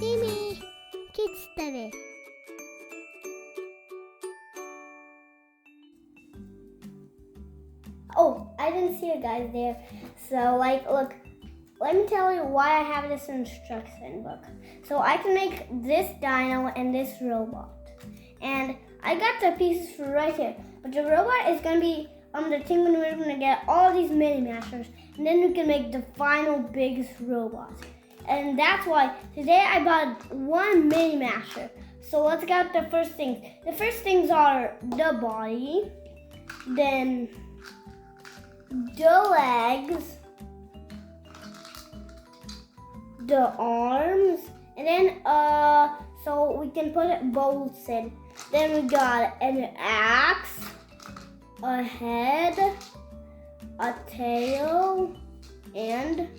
TimmyKidsTv. Oh, I didn't see you guys there. So, look, let me tell you why I have this instruction book. So I can make this dino and this robot. And I got the pieces for right here. But the robot is going to be the thing when we're going to get all these mini masters. And then we can make the final biggest robot. And that's why today I bought one mini master. So let's get the first things. The first things are the body, then the legs, the arms, and then so we can put bolts in. Then we got an axe, a head, a tail, and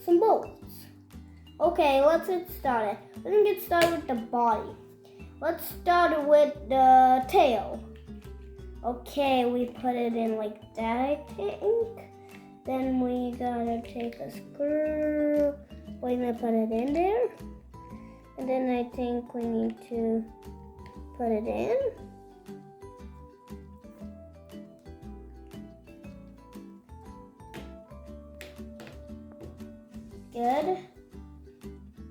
some bolts. Okay, let's get started. We're gonna get started with the body. Let's start with the tail. Okay, we put it in like that, I think. Then we gotta take a screw. We're gonna put it in there. And then I think we need to put it in. Good.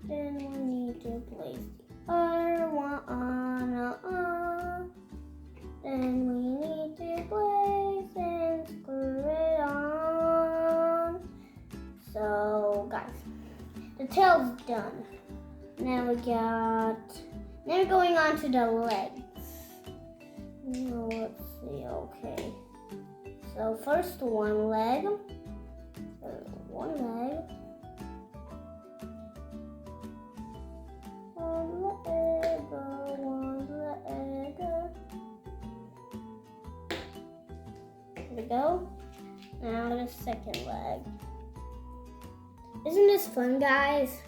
Then we need to place the other one on. Then we need to place and screw it on. So, guys, the tail's done. Now we're going on to the legs. Now, let's see, okay. So first one leg. One leg. There we go. Now the second leg. Isn't this fun, guys?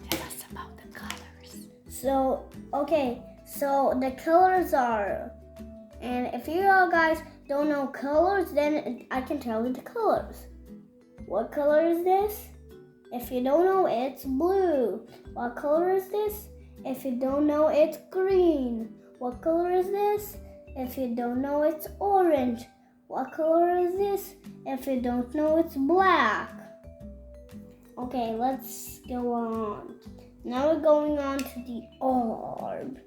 Tell us about the colors. So, okay, so the colors are, and if you all guys don't know colors, then I can tell you the colors. What color is this? If you don't know, it's blue. What color is this? If you don't know, it's green. What color is this? If you don't know, it's orange. What color is this? If you don't know, it's black. Okay, let's go on. Now we're going on to the arms.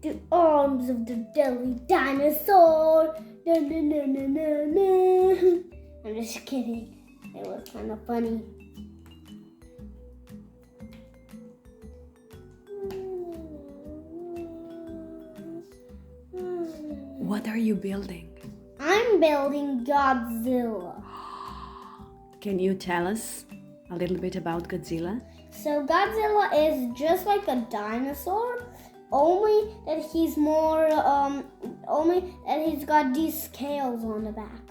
The arms of the deadly dinosaur. Na, na, na, na, na, na. I'm just kidding. It was kind of funny. What are you building? I'm building Godzilla. Can you tell us a little bit about Godzilla? So Godzilla is just like a dinosaur, only that he's more, only that he's got these scales on the back.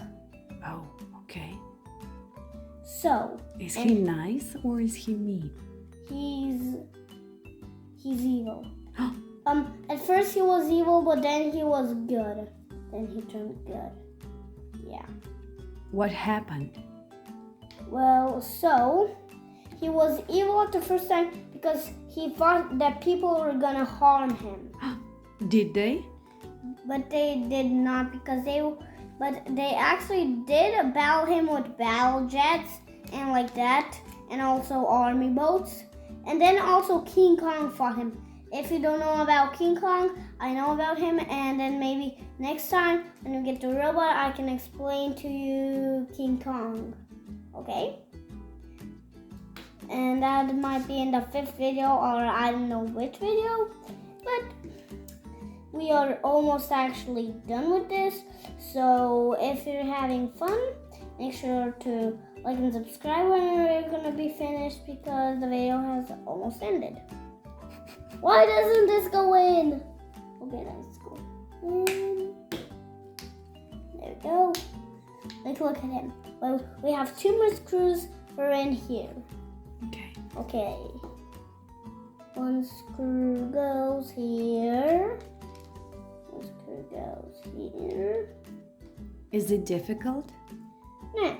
Oh, okay. So. Is he nice or is he mean? He's evil. At first he was evil, but then he was good. Then he turned good. Yeah. What happened? Well, so he was evil at the first time because he thought that people were gonna harm him. Did they? But they did not, because they actually did battle him with battle jets and like that, and also army boats. And then also King Kong fought him. If you don't know about King Kong, I know about him, and then maybe next time when you get the robot, I can explain to you King Kong. Okay? And that might be in the 5th video, or I don't know which video, but we are almost actually done with this. So if you're having fun, make sure to like and subscribe when we're gonna be finished, because the video has almost ended. Why doesn't this go in? Okay, let's go in. There we go. Like, look at him. Well, we have 2 more screws for in here. Okay. Okay. 1 screw goes here. The screw goes here. Is it difficult? Nah,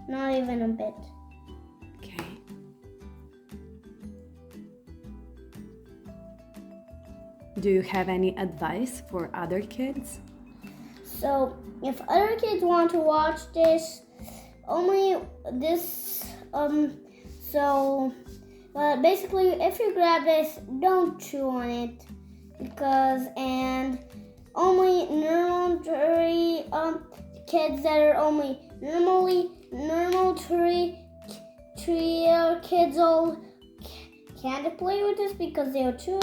not even a bit. Okay. Do you have any advice for other kids? So, if other kids want to watch this, only this, but basically, if you grab this, don't chew on it, and only normal kids that are only normal 3 kids old can't play with this because they are too.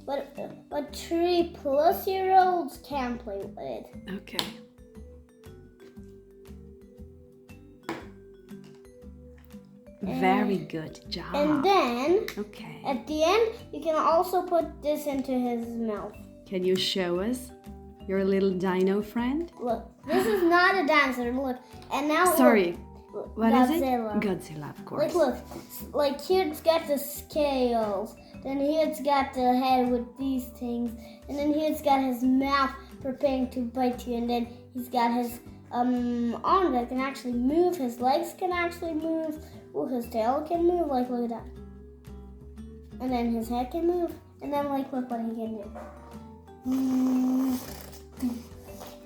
But 3+-year-olds can play with it. Okay. Very good job. And then, okay. at the end, you can also put this into his mouth. Can you show us your little dino friend? Look, this is not a dinosaur. Look, and now Sorry. look, What Godzilla. is it? Godzilla, of course. Like here it's got the scales. Then here it's got the head with these things. And then here it's got his mouth preparing to bite you. And then he's got his arm that can actually move. His legs can actually move. Ooh, his tail can move. Like, look at that. And then his head can move. And then, like, look what he can do.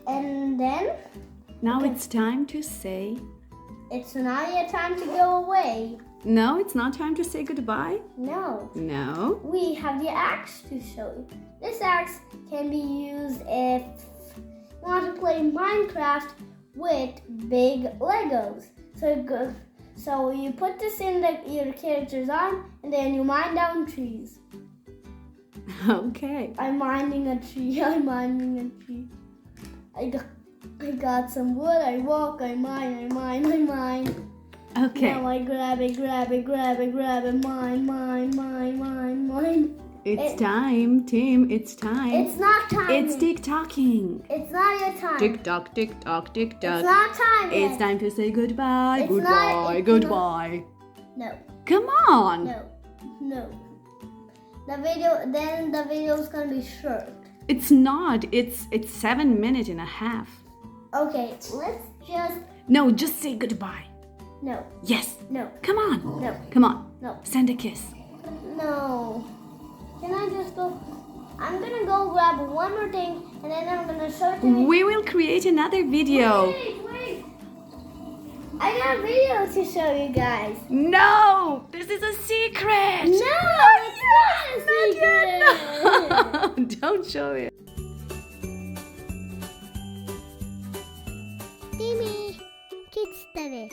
And then... Now it's time to say... It's not yet time to go away. No, it's not time to say goodbye? No. No. We have the axe to show you. This axe can be used if you want to play Minecraft with big Legos. So you put this in your character's arm and then you mine down trees. Okay. I'm minding a tree. I got some wood. I walk. I mine. Okay. Now I grab it, mine. It's time, Tim. It's time. It's not time. It's tick-tocking. It's not your time. Tick-tock, tick-tock, tick-tock. It's not time yet. It's time to say goodbye. It's goodbye. not- Goodbye. No. Come on. No. The video is gonna be short. It's not. It's 7 minutes and a half. Okay, let's just... No, just say goodbye. No. Yes. No. Come on. No. Come on. No. Send a kiss. No. Can I just go? I'm gonna go grab one more thing and then I'm gonna show it to you. We will create another video. Wait. I got a video to show you guys. No, this is a secret. No, it's not a secret. Don't show it. TimmyKidsTv.